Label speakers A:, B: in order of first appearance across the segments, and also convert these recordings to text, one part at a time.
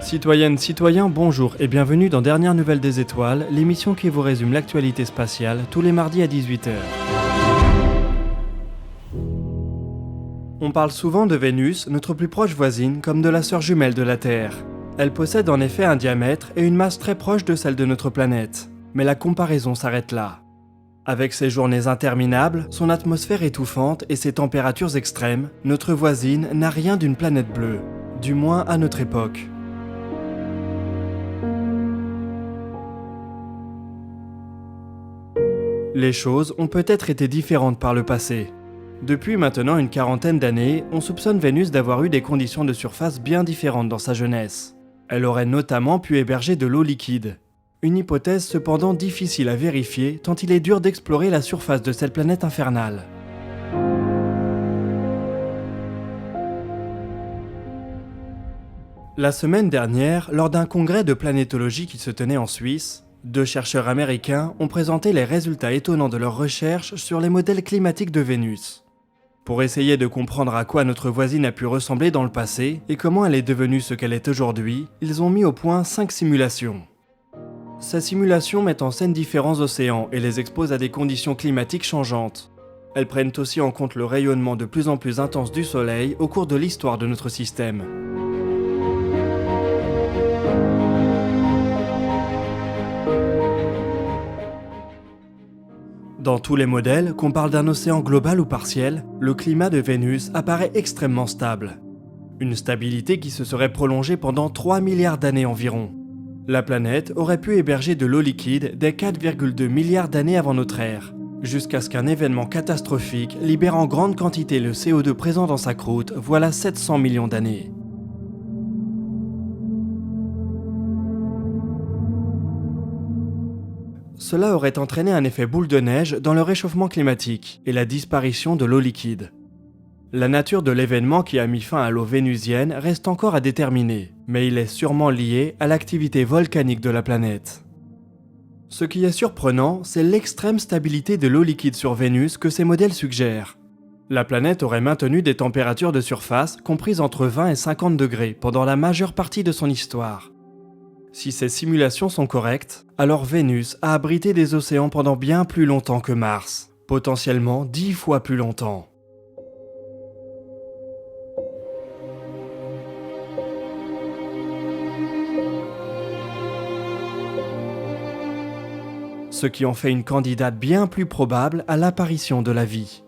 A: Citoyennes, citoyens, bonjour et bienvenue dans Dernières Nouvelles des Étoiles, l'émission qui vous résume l'actualité spatiale tous les mardis à 18h. On parle souvent de Vénus, notre plus proche voisine, comme de la sœur jumelle de la Terre. Elle possède en effet un diamètre et une masse très proche de celle de notre planète. Mais la comparaison s'arrête là. Avec ses journées interminables, son atmosphère étouffante et ses températures extrêmes, notre voisine n'a rien d'une planète bleue, du moins à notre époque. Les choses ont peut-être été différentes par le passé. Depuis maintenant une quarantaine d'années, on soupçonne Vénus d'avoir eu des conditions de surface bien différentes dans sa jeunesse. Elle aurait notamment pu héberger de l'eau liquide. Une hypothèse cependant difficile à vérifier tant il est dur d'explorer la surface de cette planète infernale. La semaine dernière, lors d'un congrès de planétologie qui se tenait en Suisse, 2 chercheurs américains ont présenté les résultats étonnants de leurs recherches sur les modèles climatiques de Vénus. Pour essayer de comprendre à quoi notre voisine a pu ressembler dans le passé et comment elle est devenue ce qu'elle est aujourd'hui, ils ont mis au point 5 simulations. Ces simulations mettent en scène différents océans et les exposent à des conditions climatiques changeantes. Elles prennent aussi en compte le rayonnement de plus en plus intense du Soleil au cours de l'histoire de notre système. Dans tous les modèles, qu'on parle d'un océan global ou partiel, le climat de Vénus apparaît extrêmement stable. Une stabilité qui se serait prolongée pendant 3 milliards d'années environ. La planète aurait pu héberger de l'eau liquide dès 4,2 milliards d'années avant notre ère, jusqu'à ce qu'un événement catastrophique libère en grande quantité le CO2 présent dans sa croûte voilà 700 millions d'années. Cela aurait entraîné un effet boule de neige dans le réchauffement climatique et la disparition de l'eau liquide. La nature de l'événement qui a mis fin à l'eau vénusienne reste encore à déterminer, mais il est sûrement lié à l'activité volcanique de la planète. Ce qui est surprenant, c'est l'extrême stabilité de l'eau liquide sur Vénus que ces modèles suggèrent. La planète aurait maintenu des températures de surface comprises entre 20 et 50 degrés pendant la majeure partie de son histoire. Si ces simulations sont correctes, alors Vénus a abrité des océans pendant bien plus longtemps que Mars, potentiellement 10 fois plus longtemps. Ce qui en fait une candidate bien plus probable à l'apparition de la vie.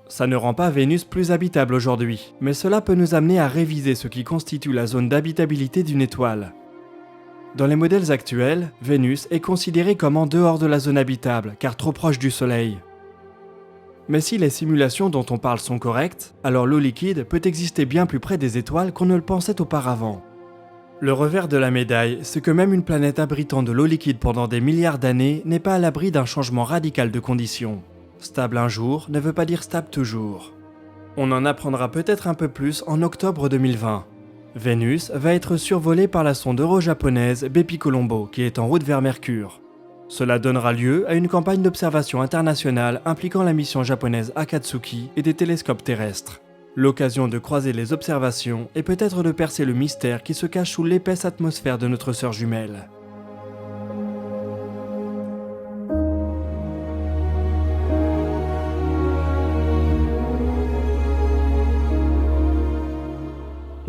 A: Ça ne rend pas Vénus plus habitable aujourd'hui, mais cela peut nous amener à réviser ce qui constitue la zone d'habitabilité d'une étoile. Dans les modèles actuels, Vénus est considérée comme en dehors de la zone habitable, car trop proche du Soleil. Mais si les simulations dont on parle sont correctes, alors l'eau liquide peut exister bien plus près des étoiles qu'on ne le pensait auparavant. Le revers de la médaille, c'est que même une planète abritant de l'eau liquide pendant des milliards d'années n'est pas à l'abri d'un changement radical de conditions. Stable un jour ne veut pas dire stable toujours. On en apprendra peut-être un peu plus en octobre 2020. Vénus va être survolée par la sonde euro-japonaise Bepi Colombo qui est en route vers Mercure. Cela donnera lieu à une campagne d'observation internationale impliquant la mission japonaise Akatsuki et des télescopes terrestres. L'occasion de croiser les observations et peut-être de percer le mystère qui se cache sous l'épaisse atmosphère de notre sœur jumelle.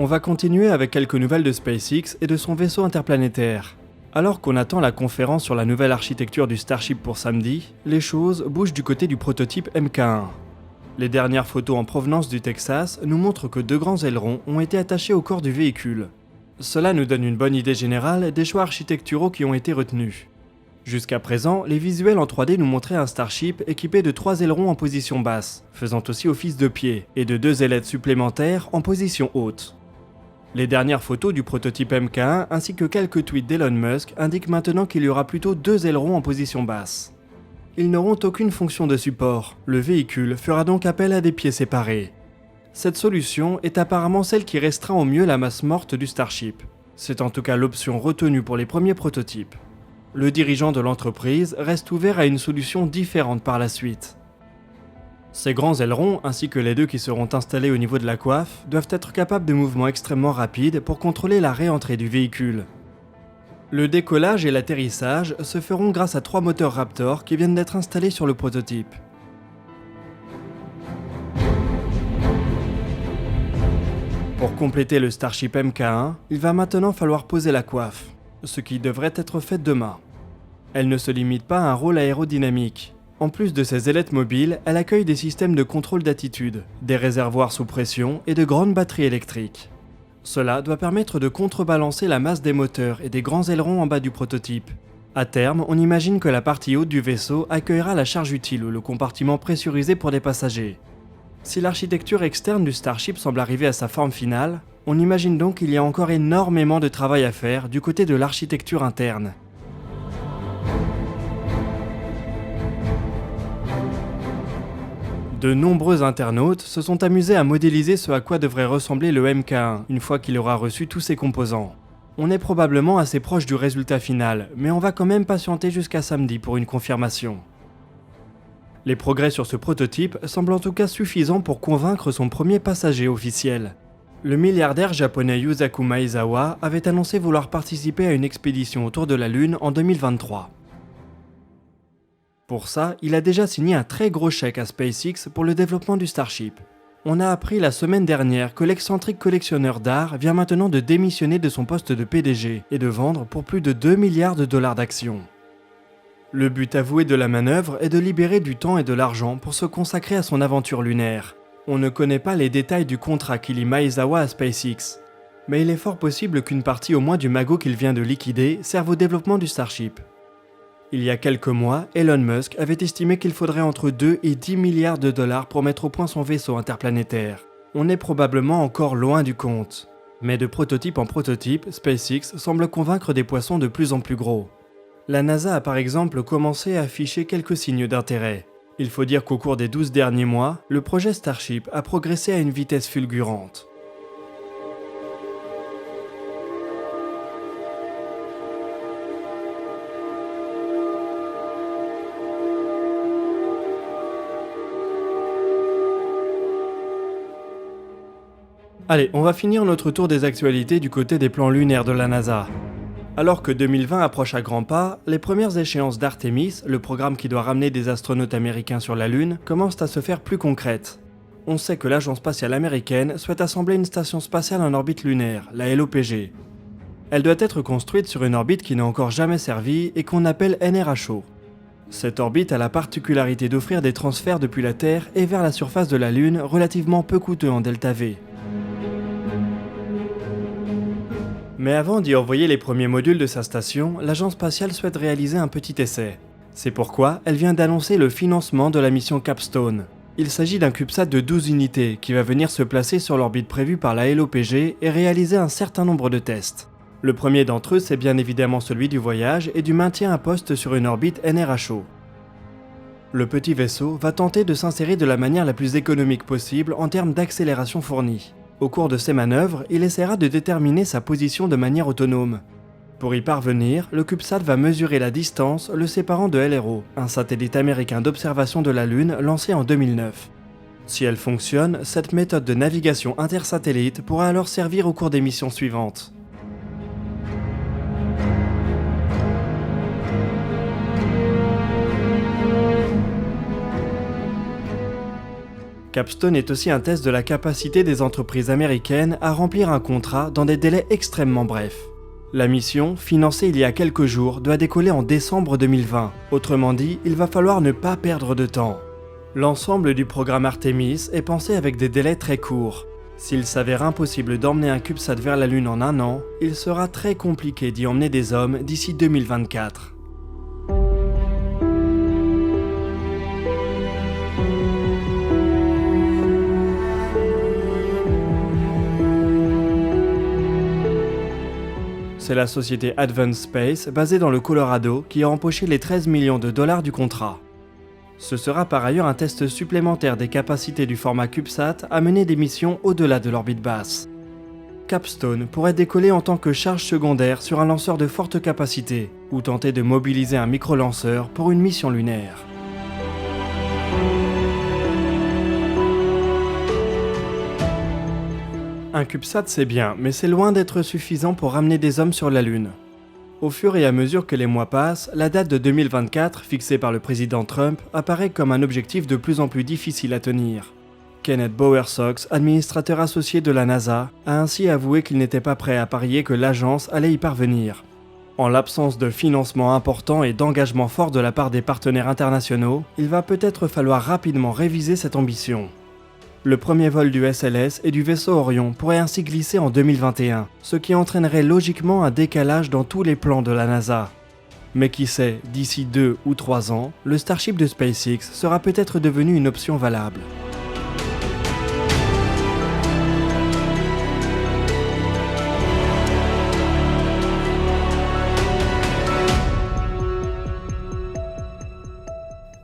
A: On va continuer avec quelques nouvelles de SpaceX et de son vaisseau interplanétaire. Alors qu'on attend la conférence sur la nouvelle architecture du Starship pour samedi, les choses bougent du côté du prototype Mk1. Les dernières photos en provenance du Texas nous montrent que 2 grands ailerons ont été attachés au corps du véhicule. Cela nous donne une bonne idée générale des choix architecturaux qui ont été retenus. Jusqu'à présent, les visuels en 3D nous montraient un Starship équipé de 3 ailerons en position basse, faisant aussi office de pied, et de 2 ailettes supplémentaires en position haute. Les dernières photos du prototype Mk1 ainsi que quelques tweets d'Elon Musk indiquent maintenant qu'il y aura plutôt 2 ailerons en position basse. Ils n'auront aucune fonction de support, le véhicule fera donc appel à des pieds séparés. Cette solution est apparemment celle qui restreint au mieux la masse morte du Starship. C'est en tout cas l'option retenue pour les premiers prototypes. Le dirigeant de l'entreprise reste ouvert à une solution différente par la suite. Ces grands ailerons, ainsi que les deux qui seront installés au niveau de la coiffe, doivent être capables de mouvements extrêmement rapides pour contrôler la réentrée du véhicule. Le décollage et l'atterrissage se feront grâce à 3 moteurs Raptor qui viennent d'être installés sur le prototype. Pour compléter le Starship Mk1, il va maintenant falloir poser la coiffe, ce qui devrait être fait demain. Elle ne se limite pas à un rôle aérodynamique. En plus de ses ailettes mobiles, elle accueille des systèmes de contrôle d'attitude, des réservoirs sous pression et de grandes batteries électriques. Cela doit permettre de contrebalancer la masse des moteurs et des grands ailerons en bas du prototype. À terme, on imagine que la partie haute du vaisseau accueillera la charge utile ou le compartiment pressurisé pour des passagers. Si l'architecture externe du Starship semble arriver à sa forme finale, on imagine donc qu'il y a encore énormément de travail à faire du côté de l'architecture interne. De nombreux internautes se sont amusés à modéliser ce à quoi devrait ressembler le Mk1 une fois qu'il aura reçu tous ses composants. On est probablement assez proche du résultat final, mais on va quand même patienter jusqu'à samedi pour une confirmation. Les progrès sur ce prototype semblent en tout cas suffisants pour convaincre son premier passager officiel. Le milliardaire japonais Yusaku Maezawa avait annoncé vouloir participer à une expédition autour de la Lune en 2023. Pour ça, il a déjà signé un très gros chèque à SpaceX pour le développement du Starship. On a appris la semaine dernière que l'excentrique collectionneur d'art vient maintenant de démissionner de son poste de PDG et de vendre pour plus de 2 milliards de dollars d'actions. Le but avoué de la manœuvre est de libérer du temps et de l'argent pour se consacrer à son aventure lunaire. On ne connaît pas les détails du contrat qui lie Maezawa à SpaceX, mais il est fort possible qu'une partie au moins du magot qu'il vient de liquider serve au développement du Starship. Il y a quelques mois, Elon Musk avait estimé qu'il faudrait entre 2 et 10 milliards de dollars pour mettre au point son vaisseau interplanétaire. On est probablement encore loin du compte. Mais de prototype en prototype, SpaceX semble convaincre des poissons de plus en plus gros. La NASA a par exemple commencé à afficher quelques signes d'intérêt. Il faut dire qu'au cours des 12 derniers mois, le projet Starship a progressé à une vitesse fulgurante. Allez, on va finir notre tour des actualités du côté des plans lunaires de la NASA. Alors que 2020 approche à grands pas, les premières échéances d'Artemis, le programme qui doit ramener des astronautes américains sur la Lune, commencent à se faire plus concrètes. On sait que l'agence spatiale américaine souhaite assembler une station spatiale en orbite lunaire, la LOPG. Elle doit être construite sur une orbite qui n'a encore jamais servi et qu'on appelle NRHO. Cette orbite a la particularité d'offrir des transferts depuis la Terre et vers la surface de la Lune relativement peu coûteux en delta V. Mais avant d'y envoyer les premiers modules de sa station, l'agence spatiale souhaite réaliser un petit essai. C'est pourquoi elle vient d'annoncer le financement de la mission Capstone. Il s'agit d'un CubeSat de 12 unités qui va venir se placer sur l'orbite prévue par la LOPG et réaliser un certain nombre de tests. Le premier d'entre eux, c'est bien évidemment celui du voyage et du maintien à poste sur une orbite NRHO. Le petit vaisseau va tenter de s'insérer de la manière la plus économique possible en termes d'accélération fournie. Au cours de ces manœuvres, il essaiera de déterminer sa position de manière autonome. Pour y parvenir, le CubeSat va mesurer la distance le séparant de LRO, un satellite américain d'observation de la Lune lancé en 2009. Si elle fonctionne, cette méthode de navigation intersatellite pourra alors servir au cours des missions suivantes. Capstone est aussi un test de la capacité des entreprises américaines à remplir un contrat dans des délais extrêmement brefs. La mission, financée il y a quelques jours, doit décoller en décembre 2020. Autrement dit, il va falloir ne pas perdre de temps. L'ensemble du programme Artemis est pensé avec des délais très courts. S'il s'avère impossible d'emmener un CubeSat vers la Lune en un an, il sera très compliqué d'y emmener des hommes d'ici 2024. C'est la société Advanced Space, basée dans le Colorado, qui a empoché les 13 millions de dollars du contrat. Ce sera par ailleurs un test supplémentaire des capacités du format CubeSat à mener des missions au-delà de l'orbite basse. Capstone pourrait décoller en tant que charge secondaire sur un lanceur de forte capacité, ou tenter de mobiliser un micro-lanceur pour une mission lunaire. Un CubeSat c'est bien, mais c'est loin d'être suffisant pour ramener des hommes sur la Lune. Au fur et à mesure que les mois passent, la date de 2024, fixée par le président Trump, apparaît comme un objectif de plus en plus difficile à tenir. Kenneth Bowersox, administrateur associé de la NASA, a ainsi avoué qu'il n'était pas prêt à parier que l'agence allait y parvenir. En l'absence de financement important et d'engagement fort de la part des partenaires internationaux, il va peut-être falloir rapidement réviser cette ambition. Le premier vol du SLS et du vaisseau Orion pourrait ainsi glisser en 2021, ce qui entraînerait logiquement un décalage dans tous les plans de la NASA. Mais qui sait, d'ici 2 ou 3 ans, le Starship de SpaceX sera peut-être devenu une option valable.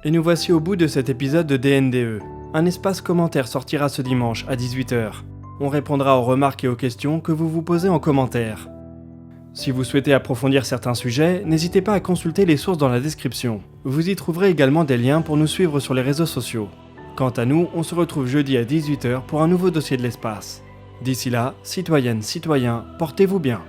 A: Et nous voici au bout de cet épisode de DNDE. Un espace commentaire sortira ce dimanche à 18h. On répondra aux remarques et aux questions que vous vous posez en commentaire. Si vous souhaitez approfondir certains sujets, n'hésitez pas à consulter les sources dans la description. Vous y trouverez également des liens pour nous suivre sur les réseaux sociaux. Quant à nous, on se retrouve jeudi à 18h pour un nouveau dossier de l'espace. D'ici là, citoyennes, citoyens, portez-vous bien.